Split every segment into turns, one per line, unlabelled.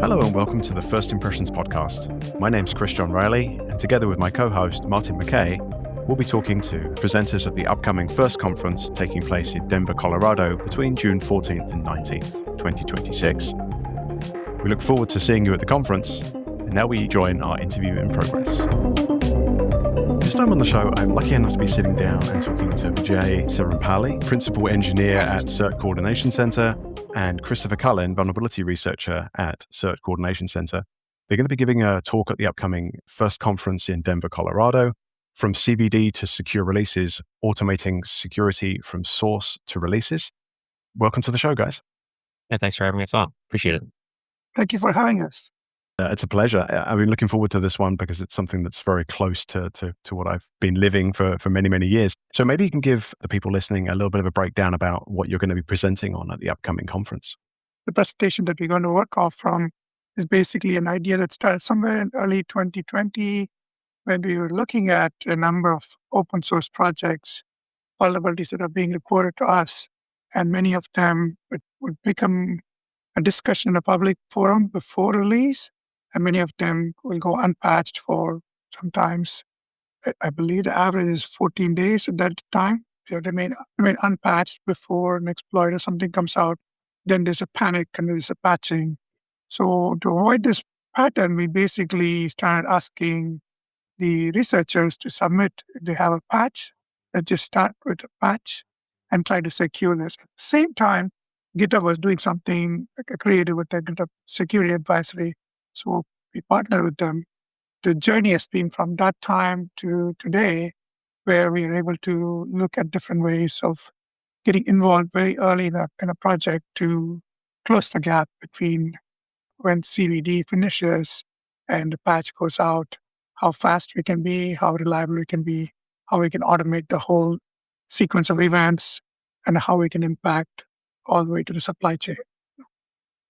Hello and welcome to the First Impressions podcast. My name's Chris John Riley, and together with my co-host Martin McKay, we'll be talking to presenters at the upcoming FIRST conference taking place in Denver, Colorado between June 14th and 19th, 2026. We look forward to seeing you at the conference, and now we join our interview in progress. This time on the show, I'm lucky enough to be sitting down and talking to Vijay Sarvepalli, Principal Engineer at CERT Coordination Center, and Christopher Cullen, Vulnerability Researcher at CERT Coordination Center. They're going to be giving a talk at the upcoming FIRST conference in Denver, Colorado, From CVD to Secure Releases, Automating Security from Source to Releases. Welcome to the show, guys.
Yeah, thanks for having us on. Appreciate it.
Thank you for having us.
It's a pleasure. I've been looking forward to this one because it's something that's very close to what I've been living for many, many years. So maybe you can give the people listening a little bit of a breakdown about what you're going to be presenting on at the upcoming conference.
The presentation that we're going to work off from is basically an idea that started somewhere in early 2020 when we were looking at a number of open source projects, vulnerabilities that are being reported to us, and many of them would become a discussion in a public forum before release, and many of them will go unpatched for sometimes, I believe the average is 14 days at that time. They remain unpatched before an exploit or something comes out. Then there's a panic and there's a patching. So to avoid this pattern, we basically started asking the researchers to submit if they have a patch. Let's just start with a patch and try to secure this. At the same time, GitHub was doing something creative with their GitHub security advisory. So we partnered with them. The journey has been from that time to today, where we are able to look at different ways of getting involved very early in a project to close the gap between when CVD finishes and the patch goes out, how fast we can be, how reliable we can be, how we can automate the whole sequence of events, and how we can impact all the way to the supply chain.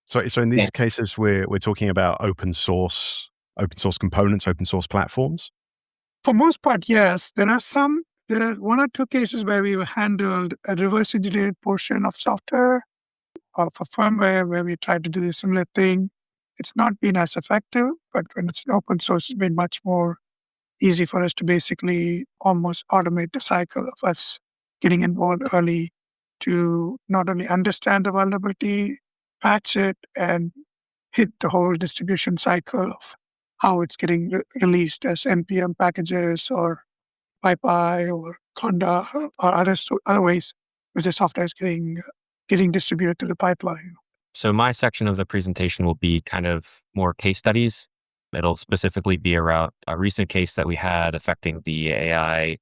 So in these cases, we're talking about open source components, open source platforms?
For most part, yes. There are one or two cases where we've handled a reverse engineered portion of software of a firmware where we tried to do a similar thing. It's not been as effective, but when it's in open source, it's been much more easy for us to basically almost automate the cycle of us getting involved early to not only understand the vulnerability, patch it, and hit the whole distribution cycle of how it's getting released as NPM packages or PyPI or Conda or other ways which the software is getting distributed to the pipeline.
So my section of the presentation will be kind of more case studies. It'll specifically be around a recent case that we had affecting the AI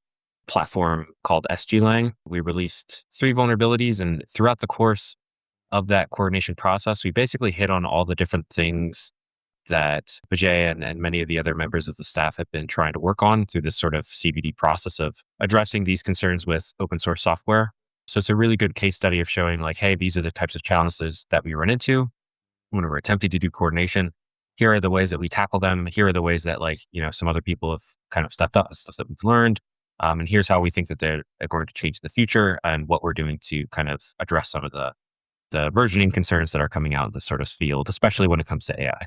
platform called SGLang. We released 3 vulnerabilities, and throughout the course of that coordination process, we basically hit on all the different things that Vijay and many of the other members of the staff have been trying to work on through this sort of CVD process of addressing these concerns with open source software. So it's a really good case study of showing like, hey, these are the types of challenges that we run into when we're attempting to do coordination. Here are the ways that we tackle them. Here are the ways that some other people have kind of stepped up, stuff that we've learned. And here's how we think that they're going to change in the future and what we're doing to kind of address some of the versioning concerns that are coming out in this sort of field, especially when it comes to AI.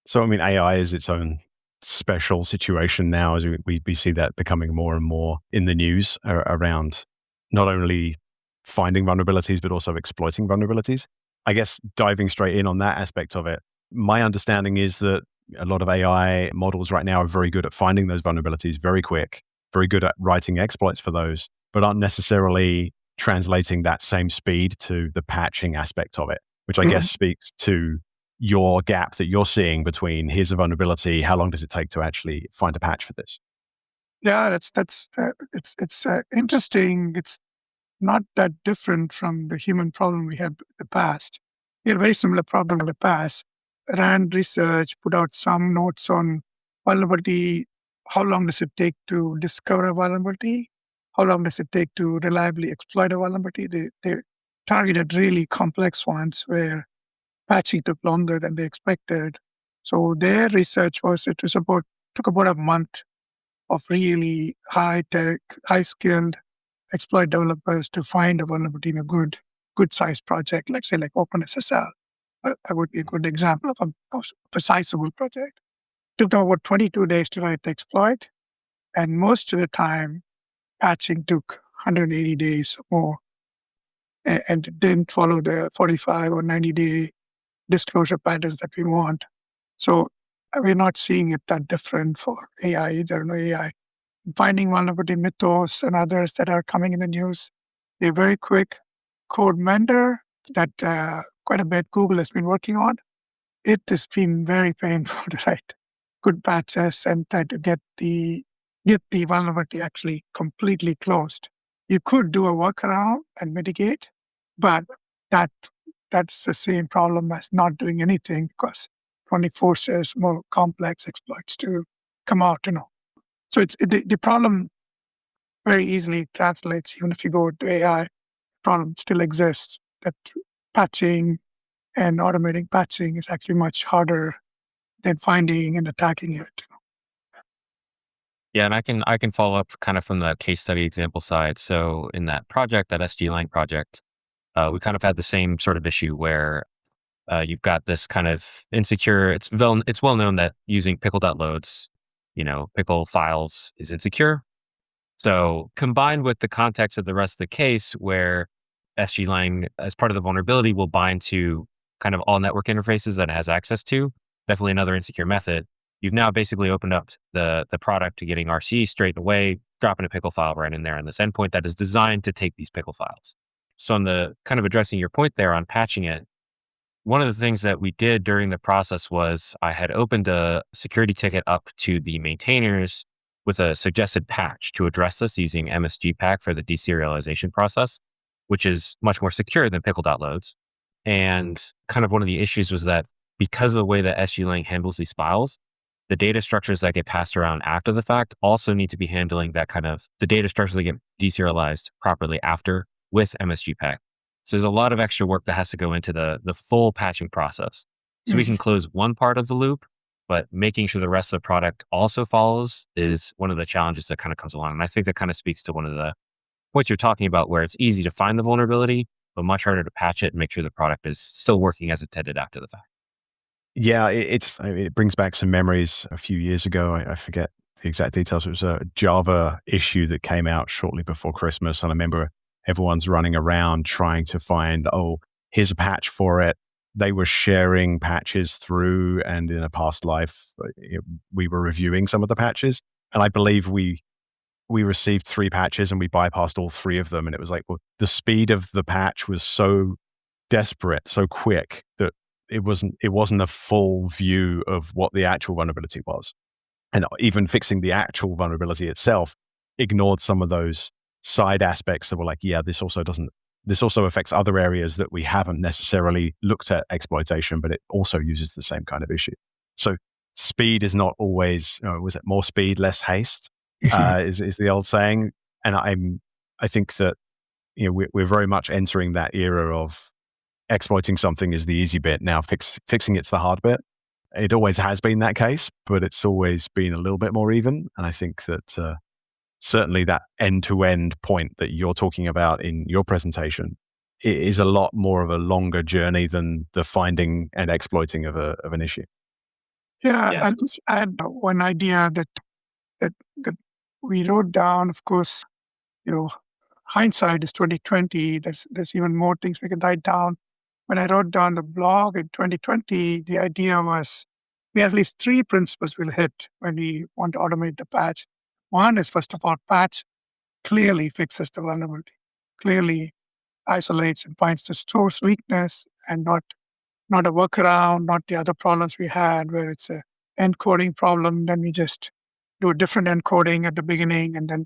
So, I mean, AI is its own special situation now as we see that becoming more and more in the news around not only finding vulnerabilities, but also exploiting vulnerabilities. I guess diving straight in on that aspect of it, my understanding is that a lot of AI models right now are very good at finding those vulnerabilities very quick, very good at writing exploits for those, but aren't necessarily translating that same speed to the patching aspect of it, which I guess speaks to your gap that you're seeing between here's a vulnerability, how long does it take to actually find a patch for this?
Yeah, it's interesting. It's not that different from the human problem we had in the past. We had a very similar problem in the past. Ran research, put out some notes on vulnerability. How long does it take to discover a vulnerability? How long does it take to reliably exploit a vulnerability? They targeted really complex ones where patching took longer than they expected. So their research took about a month of really high-tech, high-skilled exploit developers to find a vulnerability in a good sized project, let's say like OpenSSL. That would be a good example of a sizable project. Took them about 22 days to write the exploit, and most of the time, patching took 180 days or more, and it didn't follow the 45 or 90-day disclosure patterns that we want. So we're not seeing it that different for AI either. No AI finding vulnerability mythos and others that are coming in the news. They're very quick. Code Mender that quite a bit Google has been working on. It has been very painful to write good patches and try to get the vulnerability actually completely closed. You could do a workaround and mitigate, but that's the same problem as not doing anything because it only forces more complex exploits to come out. So the problem very easily translates. Even if you go to AI, the problem still exists. That patching and automating patching is actually much harder than finding and attacking it.
Yeah, and I can follow up kind of from the case study example side. So in that project, that SG Line project, we kind of had the same sort of issue where you've got this kind of insecure. It's well known that using pickle.loads, pickle files is insecure. So combined with the context of the rest of the case where SG Line, as part of the vulnerability, will bind to kind of all network interfaces that it has access to, definitely another insecure method. You've now basically opened up the product to getting RC straight away, dropping a pickle file right in there on this endpoint that is designed to take these pickle files. So on the kind of addressing your point there on patching it, one of the things that we did during the process was I had opened a security ticket up to the maintainers with a suggested patch to address this using MSGPack for the deserialization process, which is much more secure than pickle.loads. And kind of one of the issues was that because of the way that SGLang handles these files, the data structures that get passed around after the fact also need to be handling that kind of the data structures that get deserialized properly after with MSGPack. So there's a lot of extra work that has to go into the full patching process. So we can close one part of the loop, but making sure the rest of the product also follows is one of the challenges that kind of comes along. And I think that kind of speaks to one of the points you're talking about where it's easy to find the vulnerability, but much harder to patch it and make sure the product is still working as intended after the fact.
Yeah, it brings back some memories. A few years ago, I forget the exact details. It was a Java issue that came out shortly before Christmas. And I remember everyone's running around trying to find, here's a patch for it. They were sharing patches through, and in a past life, we were reviewing some of the patches. And I believe we received 3 patches and we bypassed all 3 of them. And it was like, well, the speed of the patch was so desperate, so quick that it wasn't a full view of what the actual vulnerability was. And even fixing the actual vulnerability itself ignored some of those side aspects that were like, yeah, this also affects other areas that we haven't necessarily looked at exploitation, but it also uses the same kind of issue. So speed is not always, was it more speed, less haste? Is the old saying. And I think that, we're very much entering that era of exploiting something is the easy bit. Now fixing it's the hard bit. It always has been that case, but it's always been a little bit more even. And I think that certainly that end-to-end point that you're talking about in your presentation is a lot more of a longer journey than the finding and exploiting of an issue.
Yeah, I just add one idea that we wrote down. Of course, hindsight is 2020. There's even more things we can write down. When I wrote down the blog in 2020, the idea was we have at least 3 principles we'll hit when we want to automate the patch. One is, first of all, patch clearly fixes the vulnerability, clearly isolates and finds the source weakness, and not a workaround, not the other problems we had where it's a encoding problem. Then we just do a different encoding at the beginning and then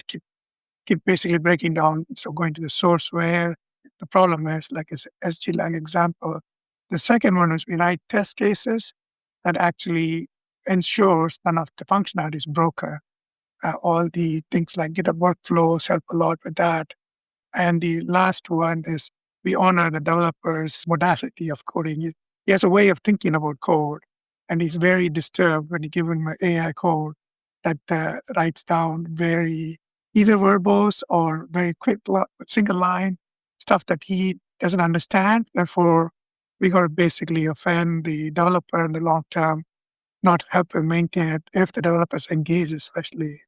keep basically breaking down. So going to the source where the problem is, like as SGLang example. The second one is we write test cases that actually ensures none of the functionality is broken. All the things like GitHub workflows help a lot with that. And the last one is we honor the developer's modality of coding. He has a way of thinking about code, and he's very disturbed when you give him an AI code that writes down very either verbose or very quick single line stuff that he doesn't understand. Therefore, we got to basically offend the developer in the long term, not help him maintain it if the developers engage, especially.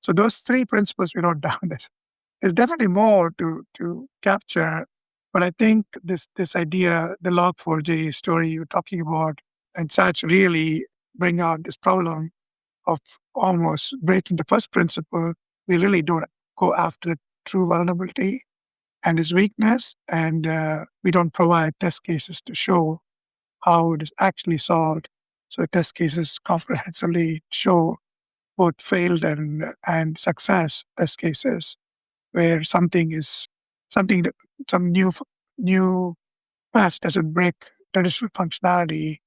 So those three principles we wrote down. There's definitely more to capture, but I think this idea, the Log4j story you're talking about, and such really bring out this problem of almost breaking the first principle. We really don't go after true vulnerability and its weakness, and we don't provide test cases to show how it is actually solved. So test cases comprehensively show both failed and success test cases where something that some new patch doesn't break traditional functionality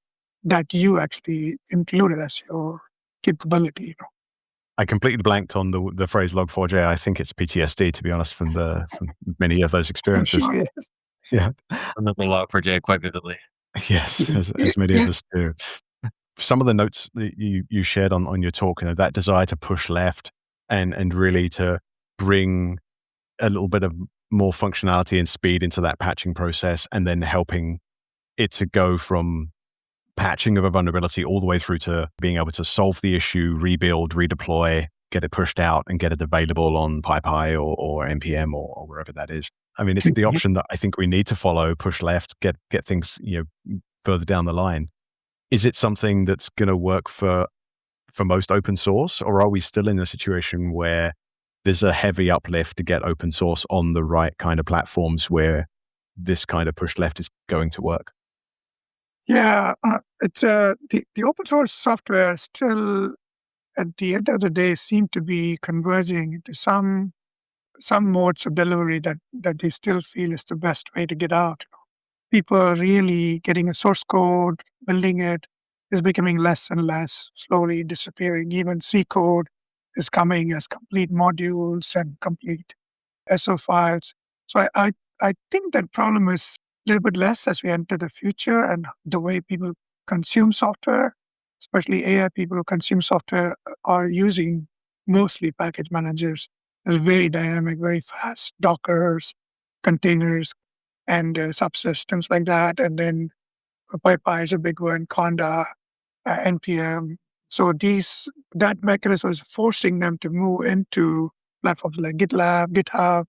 that you actually included as your capability.
I completely blanked on the phrase Log4j. I think it's PTSD, to be honest, from many of those experiences.
Sure, yes.
Yeah.
I remember Log4j quite vividly.
Yes, as many of us do. Some of the notes that you shared on your talk, that desire to push left and really to bring a little bit of more functionality and speed into that patching process, and then helping it to go from patching of a vulnerability all the way through to being able to solve the issue, rebuild, redeploy, get it pushed out and get it available on PyPy or NPM or wherever that is. I mean, it's the option that I think we need to follow, push left, get things, further down the line. Is it something that's going to work for most open source, or are we still in a situation where there's a heavy uplift to get open source on the right kind of platforms where this kind of push left is going to work?
Yeah, it's the open source software still, at the end of the day, seem to be converging into some modes of delivery that they still feel is the best way to get out. People are really getting a source code, building it is becoming less and less, slowly disappearing. Even C code is coming as complete modules and complete SO files. So I think that problem is a little bit less as we enter the future, and the way people consume software, especially AI people who consume software, are using mostly package managers. They're very dynamic, very fast, Dockers, containers, and subsystems like that. And then PyPy is a big one, Conda, NPM. So that mechanism is forcing them to move into platforms like GitLab, GitHub,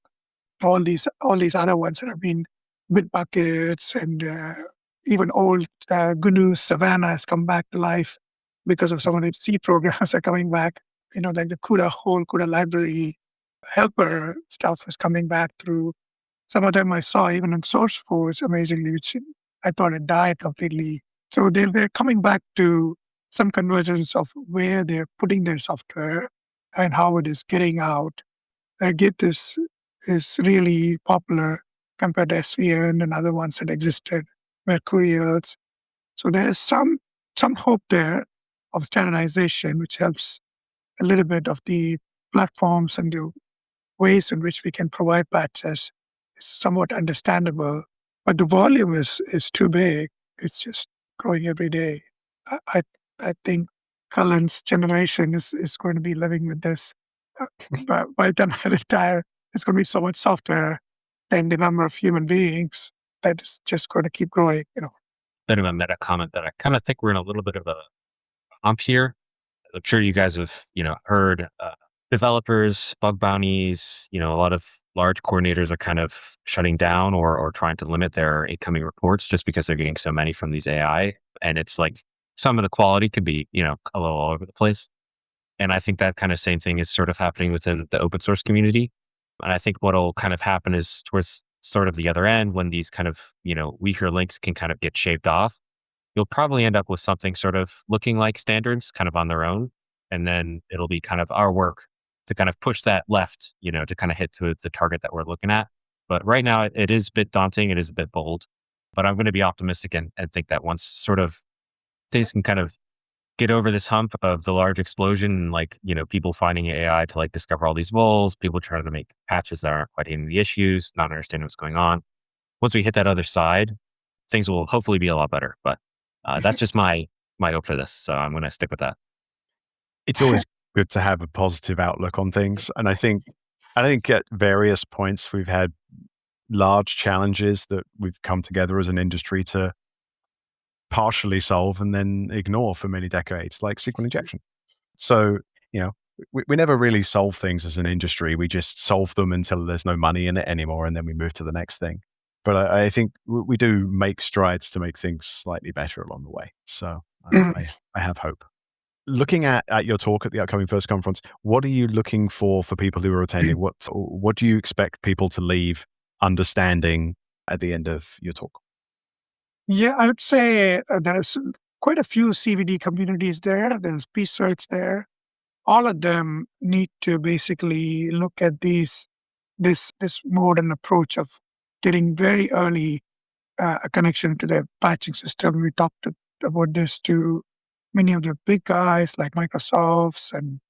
all these other ones that have been Bitbuckets, and even old GNU Savannah has come back to life because of some of the C programs are coming back. Like the CUDA library helper stuff is coming back through. Some of them I saw even on SourceForge, amazingly, which I thought had died completely. So they're coming back to some convergence of where they're putting their software and how it is getting out. Git is really popular compared to SVN and other ones that existed, Mercurials. So there is some hope there of standardization, which helps a little bit of the platforms and the ways in which we can provide patches is somewhat understandable. But the volume is too big. It's just growing every day. I think Cullen's generation is going to be living with this. But by the time I retire, it's going to be so much software than the number of human beings that is just going to keep growing.
Bit of a meta comment that I kind of think we're in a little bit of a hump here. I'm sure you guys have, heard developers, bug bounties, a lot of large coordinators are kind of shutting down or trying to limit their incoming reports just because they're getting so many from these AI. And it's like some of the quality could be, a little all over the place. And I think that kind of same thing is sort of happening within the open source community. And I think what'll kind of happen is towards sort of the other end, when these kind of, weaker links can kind of get shaved off, you'll probably end up with something sort of looking like standards kind of on their own. And then it'll be kind of our work to kind of push that left, to kind of hit to the target that we're looking at. But right now it is a bit daunting. It is a bit bold, but I'm going to be optimistic and think that once sort of things can kind of get over this hump of the large explosion, and like, people finding AI to like discover all these vols, people trying to make patches that aren't quite hitting the issues, not understanding what's going on. Once we hit that other side, things will hopefully be a lot better. But that's just my hope for this. So I'm going to stick with that.
It's always good to have a positive outlook on things. And I think I think at various points we've had large challenges that we've come together as an industry to partially solve and then ignore for many decades, like SQL injection. So, you know, we never really solve things as an industry. We just solve them until there's no money in it anymore, and then we move to the next thing. But I think we do make strides to make things slightly better along the way. So I have hope. Looking at your talk at the upcoming First Conference, what are you looking for people who are attending? What do you expect people to leave understanding at the end of your talk?
Yeah, I would say there's quite a few CVD communities there. There's research there. All of them need to basically look at this modern approach of getting very early a connection to their patching system. We talked about this to many of the big guys like Microsoft's and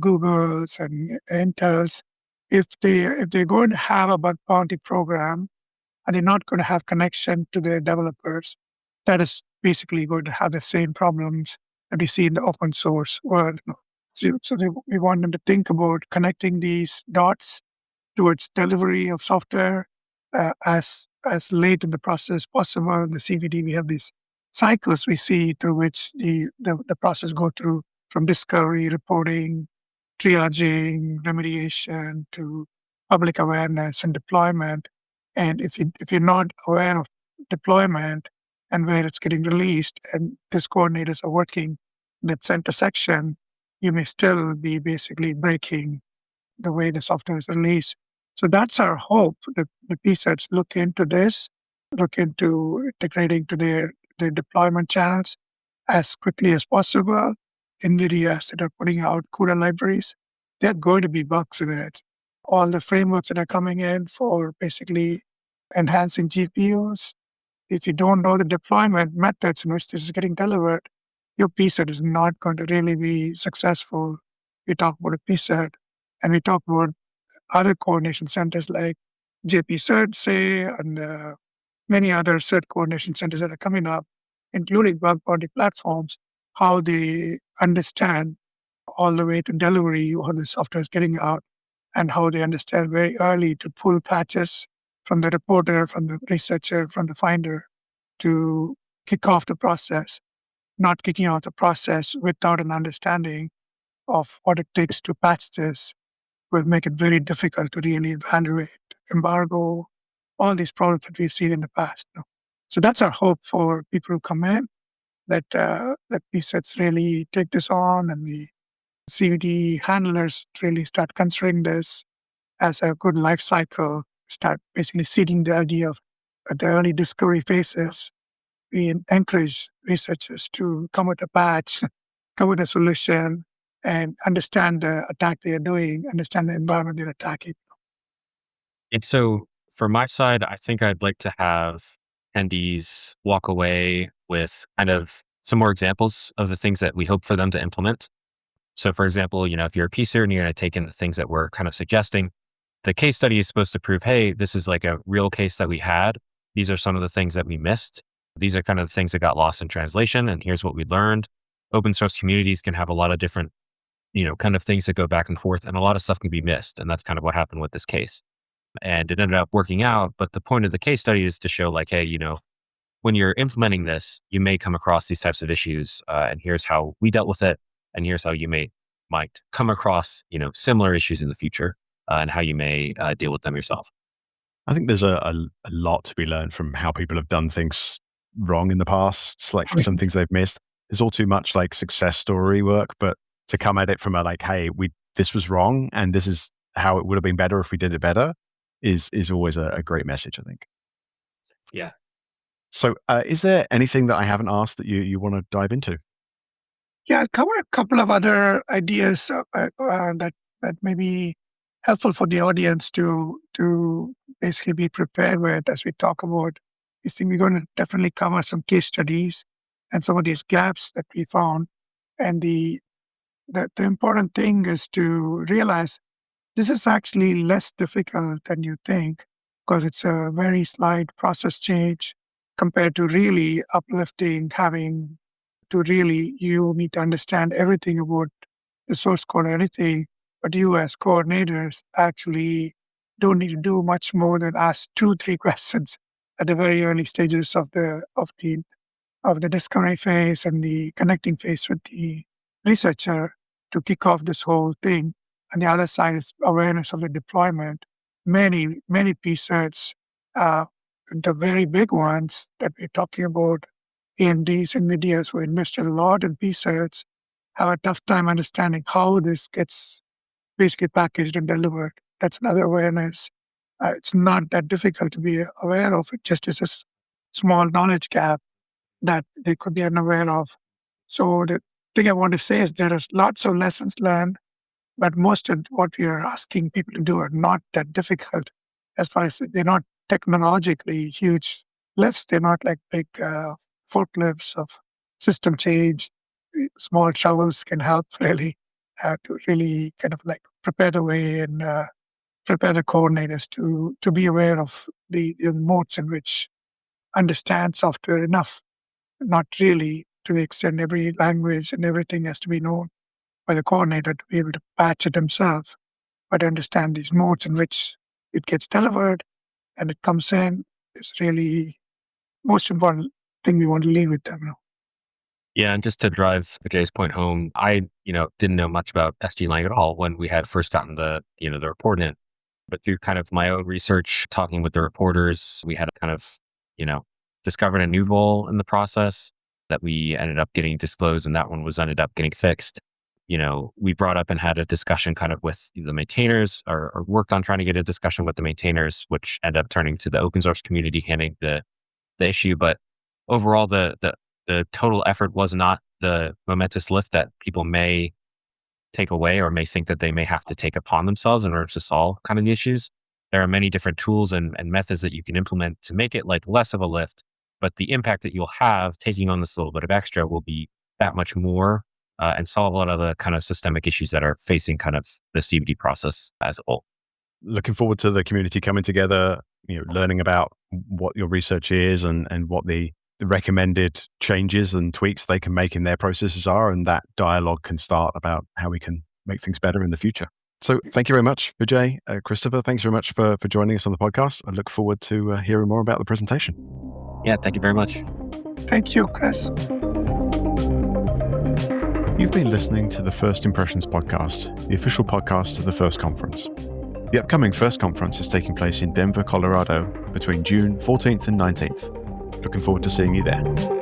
Google's and Intel's. If they're going to have a bug bounty program and they're not going to have connection to their developers, that is basically going to have the same problems that we see in the open source world. We want them to think about connecting these dots towards delivery of software as late in the process as possible. In the CVD, we have these cycles we see through which the process go through, from discovery, reporting, triaging, remediation to public awareness and deployment. And if you're not aware of deployment and where it's getting released, and these coordinators are working in that center section, you may still be basically breaking the way the software is released. So that's our hope. The PSETs look into this, look into integrating to their deployment channels as quickly as possible. NVIDIA that are putting out CUDA libraries, there are going to be bugs in it. All the frameworks that are coming in for basically enhancing GPUs, if you don't know the deployment methods in which this is getting delivered, your PSET is not going to really be successful. We talk about a PSET, and we talk about other coordination centers like JP CERT, say, and many other CERT coordination centers that are coming up, including bug bounty platforms, how they understand all the way to delivery, how the software is getting out, and how they understand very early to pull patches from the reporter, from the researcher, from the finder to kick off the process, not kicking off the process without an understanding of what it takes to patch this will make it very difficult to really evaluate, embargo, all these problems that we've seen in the past. So that's our hope for people who come in, that PSETs really take this on and the CVD handlers really start considering this as a good life cycle, start basically seeding the idea of at the early discovery phases. We encourage researchers to come with a patch, come with a solution, and understand the attack they are doing, understand the environment they're attacking.
And so from my side, I think I'd like to have attendees walk away with kind of some more examples of the things that we hope for them to implement. So for example, if you're a PCer and you're going to take in the things that we're kind of suggesting, the case study is supposed to prove, hey, this is like a real case that we had. These are some of the things that we missed. These are kind of the things that got lost in translation. And here's what we learned. Open source communities can have a lot of different, kind of things that go back and forth, and a lot of stuff can be missed. And that's kind of what happened with this case. And it ended up working out. But the point of the case study is to show like, hey, when you're implementing this, you may come across these types of issues. And here's how we dealt with it. And here's how you might come across, similar issues in the future, and how you may deal with them yourself.
I think there's a lot to be learned from how people have done things wrong in the past. It's like some things they've missed. There's all too much like success story work, but to come at it from a like, hey, this was wrong and this is how it would have been better if we did it better is always a great message, I think.
Yeah.
So is there anything that I haven't asked that you want to dive into?
Yeah, I'll cover a couple of other ideas that may be helpful for the audience to basically be prepared with as we talk about these things. We're going to definitely cover some case studies and some of these gaps that we found. And the important thing is to realize this is actually less difficult than you think, because it's a very slight process change compared to really uplifting, having to really, you need to understand everything about the source code or anything. But you as coordinators actually don't need to do much more than ask 2, 3 questions at the very early stages of the discovery phase and the connecting phase with the researcher to kick off this whole thing. And the other side is awareness of the deployment. Many research, the very big ones that we're talking about, AMDs, NVIDIAs who invested a lot in research, have a tough time understanding how this gets basically packaged and delivered. That's another awareness. It's not that difficult to be aware of. It just is a small knowledge gap that they could be unaware of. So the thing I want to say is there is lots of lessons learned, but most of what we are asking people to do are not that difficult as far as they're not technologically huge lifts. They're not like big forklifts of system change. Small shovels can help really to really kind of like prepare the way and prepare the coordinators to be aware of the modes in which understand software enough. Not really to the extent every language and everything has to be known by the coordinator to be able to patch it himself, but understand these modes in which it gets delivered and it comes in is really most important thing we want to leave with them.
Yeah, and just to drive Vijay's point home, I, didn't know much about SG-Lang at all when we had first gotten the report in. But through kind of my own research, talking with the reporters, we had kind of, discovered a new role in the process that we ended up getting disclosed, and that one ended up getting fixed. We brought up and had a discussion kind of with the maintainers or worked on trying to get a discussion with the maintainers, which ended up turning to the open source community handling the issue. But overall, the total effort was not the momentous lift that people may take away or may think that they may have to take upon themselves in order to solve kind of the issues. There are many different tools and methods that you can implement to make it like less of a lift, but the impact that you'll have taking on this little bit of extra will be that much more and solve a lot of the kind of systemic issues that are facing kind of the CBD process as a whole.
Looking forward to the community coming together, learning about what your research is and what the recommended changes and tweaks they can make in their processes are, and that dialogue can start about how we can make things better in the future. So thank you very much, Vijay. Christopher, thanks very much for joining us on the podcast. I look forward to hearing more about the presentation.
Yeah, thank you very much.
Thank you, Chris.
You've been listening to the First Impressions podcast, the official podcast of the FIRST Conference. The upcoming FIRST Conference is taking place in Denver, Colorado between June 14th and 19th. Looking forward to seeing you there.